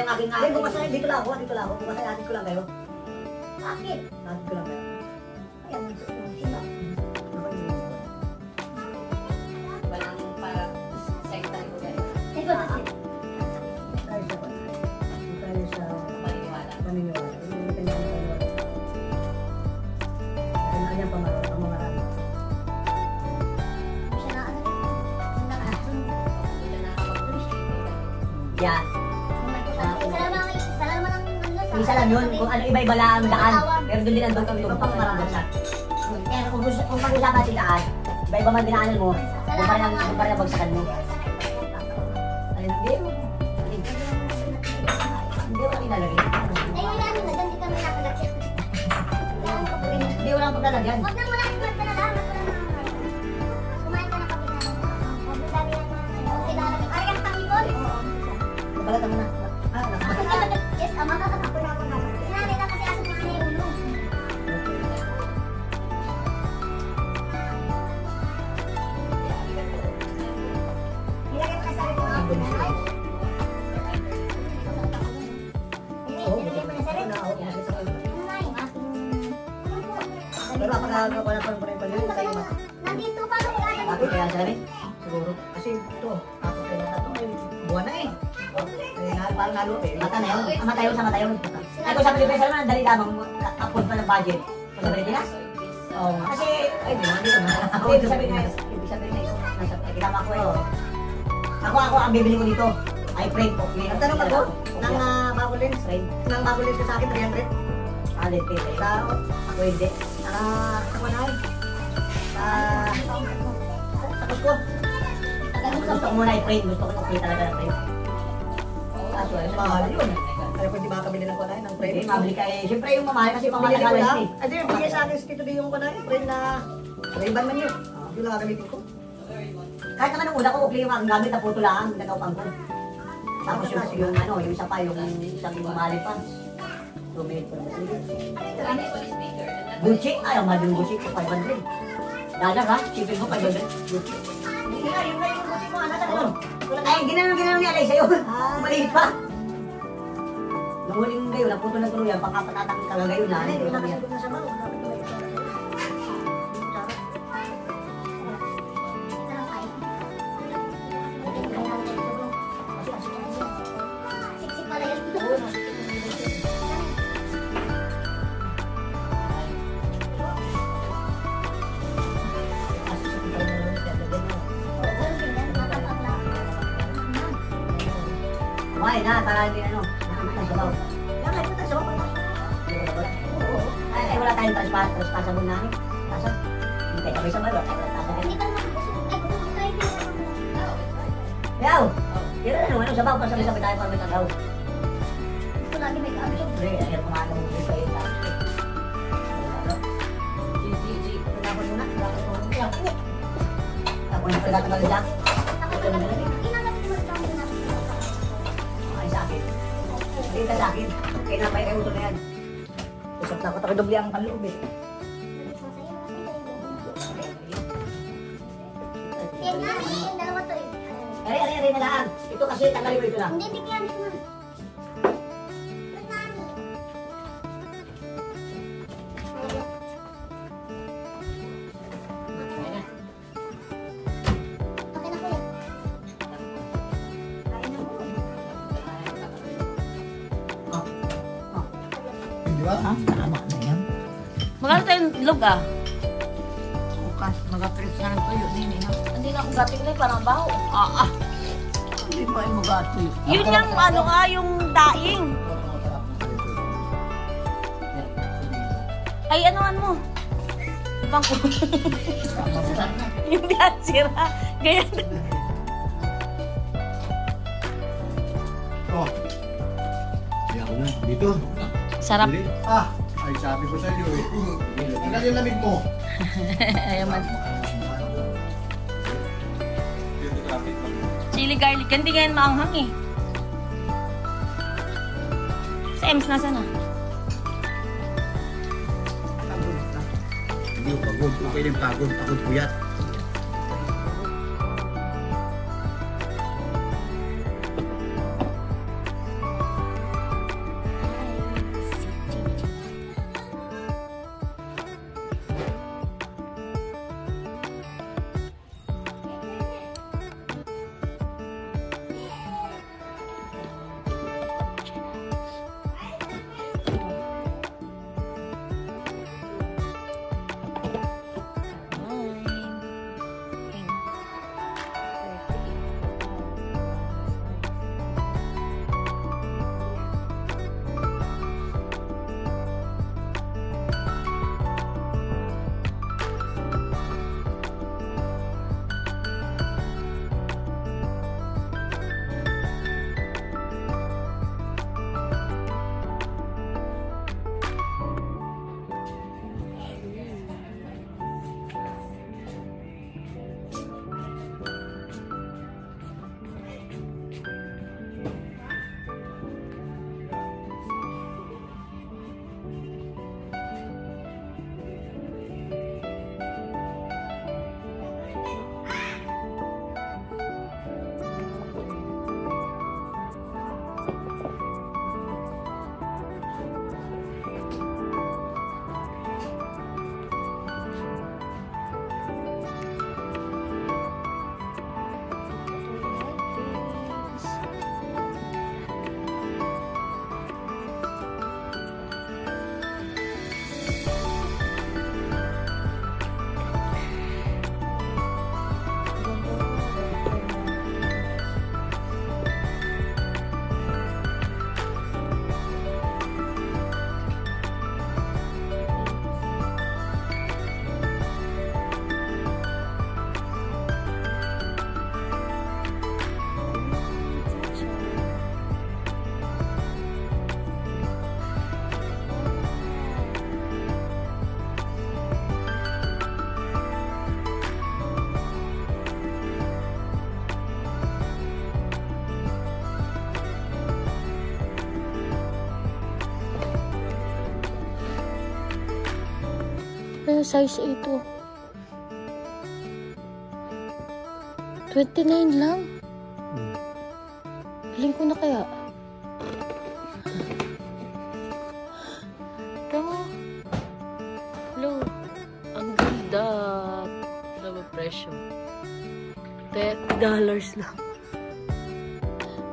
yung aking ate. Bukas na, dito lang ako. Bukas na, atin ko lang kayo. Bakit? Atin ko lang kayo. Ayan, sila. Walang para secretary ko kayo. Tayo sa Paniniwala. paniniwala. Kanya-kanya pamangaraan. Yan. Isa lang yun, kung ano iba-iba lang ang daan. Pero doon din ang dugtong pang maraming sa. Kaya kung pag-usapan natin daan, iba-iba man dinaanan mo, doon pa rin ang bagsakan mo. Ay, hindi. Hindi ko nilalagay. Hindi, walang paglalagyan. Balatan mo na. Yes, ama ka na. Sinanay na kasi aso na yung ulo. Nilagay mo na sa rin mo ang pinanay. Nilagay mo na sa rin. Pero wala pa rin pala yung tayo. Nandito pa ako kaya. Bakit kaya sa lamin? Siguro. Kasi ito, tapos kaya na ito ay buwan na eh. Parang nalo eh. Mata na yun. Mata yun sa mata yun. Ay kung sabi ni Pesa naman, dali lamang upload pa ng budget. Kung sabi ni Pinas? Oo. Kasi, ay di naman dito. Ibig sabihin na ito. Kitama ko eh. Ako ang bibili ko dito. Ay, frame po. Nagtanong ako ng bago lens. Ng bago lens ko sa akin, 300. Lente. Sa ako hindi. Ako na sa Costco. Gusto ko muna i-frame. Gusto ko i-frame talaga ng frame. Mahal yun. Kaya pwede ba kami nilang kunahin ng frame? Mabili ka eh. Siyempre yung mamahal kasi mamahal na lens eh. Ay, bigay sa akin si Tito D yung kunahin. Frame na Ray-Ban man yun. Yun lang gagamitin ko. Kahit naman nung una ko, okay yung aking gamit na puto lang. Nagkapang ko. Tapos yung ano, yung isa pa, yung isang mamahal pa. 2 minutes po naman. Gucci? Ayaw mahal yung Gucci ko, 500. Dalag ha? Shipping ko, 500. Gucci. Hindi nga, yung Gucci mo, anak ano? Ay, ginanong ni Alay sa'yo. Maliit pa. Nung huling gayon, naputo na tuloy yan. Pagkapatatang kagagayon na. Hindi na kasi na sa baro. Siksik pala yun. Kumain na, para hindi ano. Sabaw. Yan, ay, punta sabaw. Ay, wala tayong transpassable namin. Tasa. Hindi tayo kami sa balo. Hindi pa naman gusto. Ay, gusto tayo din. Yaw! Kira na naman, sabaw pa sabi-sabi tayo para may tagaw. Gusto lagi may kami. Siyempre, ayaw kumain ng mga kayo. G. Tapos muna, tapos muna. Tapos na pagkatagal nila. Ay, sa akin. Hindi ka sa akin. Kaya napay kayo ito na yan. Usap na ako, takidobli ang panloob eh. Yan nga, yung dalawa to eh. Ari na daan. Ito kasi, tanggalin mo ito na. Hindi, bigyan mo na. Okay na kuya. Kain na mo. Di ba? Ha? Tama na yan. Magkano tayong log ah? Bukas, mag-apres nga ng tuyo din eh. Hindi na akong gating na yung parang baho. Hindi mo ay mag-atoy. Yun yung ano ah, yung daing. Ay, anuan mo? Ibang ko. Yung diyan sira. Ganyan. Oh. Kaya ako na. Dito. Sarap. Dili. Ah! Ay, sabi ko sa iyo eh. Tingnan yung lamig mo. Ayaman. Chili garlic. Hindi ganyan maanghang eh. Sa Ems, nasa na? Hindi ko pagod. Okay din pagod. Pagod puyat. size 8 oh. 29 lang. Hiling ko na kaya. Tama. Hello. Ang ganda. Love presyo. $30 lang.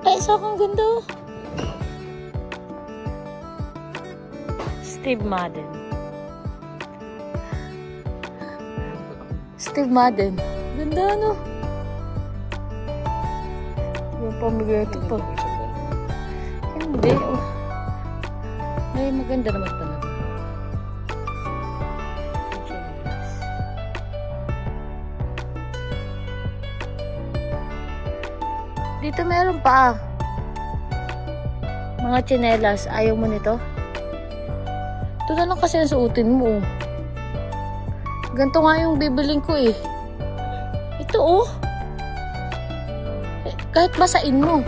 Ay, isa kang ganda oh. Steve Madden. Steve Madden. Ganda no? Yung pamigay ito pa. Hindi oh. Ay, maganda naman talaga. Dito meron pa. Mga tsinelas. Ayaw mo nito? Ito na lang kasi ang suotin mo. Ganito nga yung bibiling ko eh. Ito oh. Eh, kahit basain mo.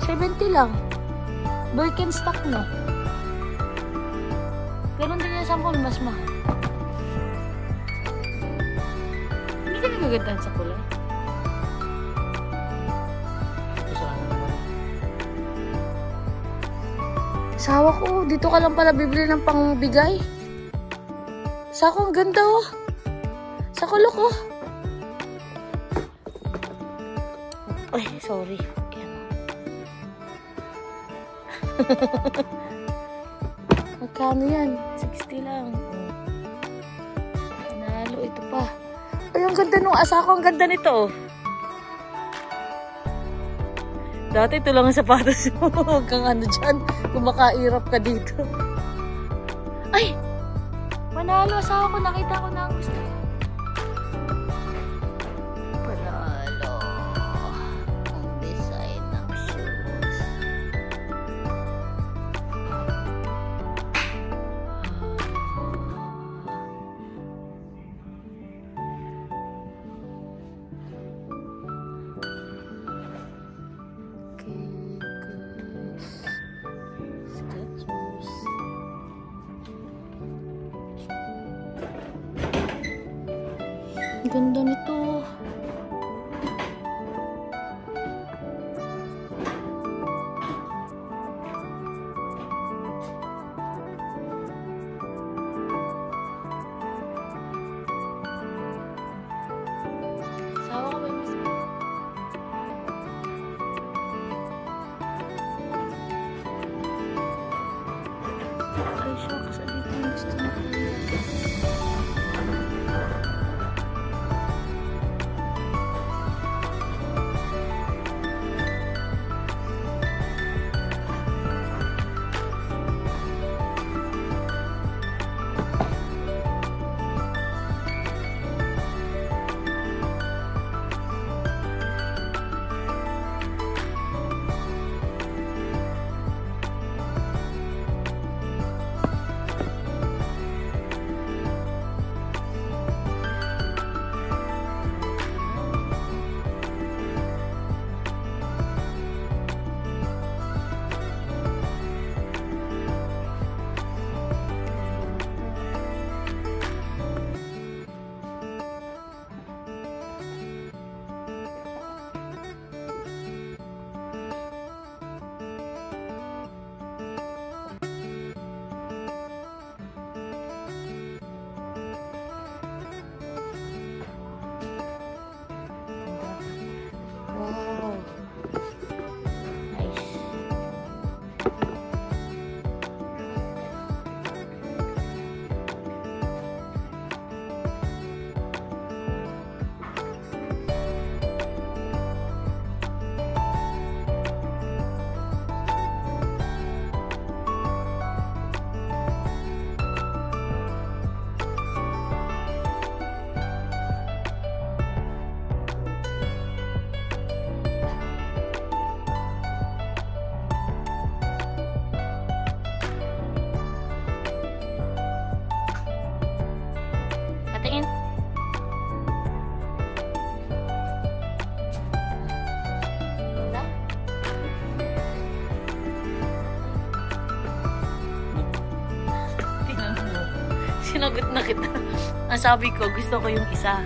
70 lang. Birkenstock na. Ganun din yung sampol. Mas mahal. Hindi ka nagagandahan sa kulay. Sawa ko, dito ka lang pala bibili ng pangbigay. Sako, ang ganda oh. Sakulok oh. Ay, sorry. Ayan. Magkano yan? 60 lang. Panalo, ito pa. Ay, ang ganda nung asako, ang ganda nito oh. Dati ito lang ang sapatos mo. Huwag kang ano dyan. Kung makairap ka dito. Ay! Panalo. Asawa ko. Nakita ko na ang gusto. Panalo. Ang design ng shoes. Ang ganda nito. Sawa ka ba yung mas? Ay, shucks. Dito yung gusto na. Sinagot na kita. Ang sabi ko, gusto ko yung isa.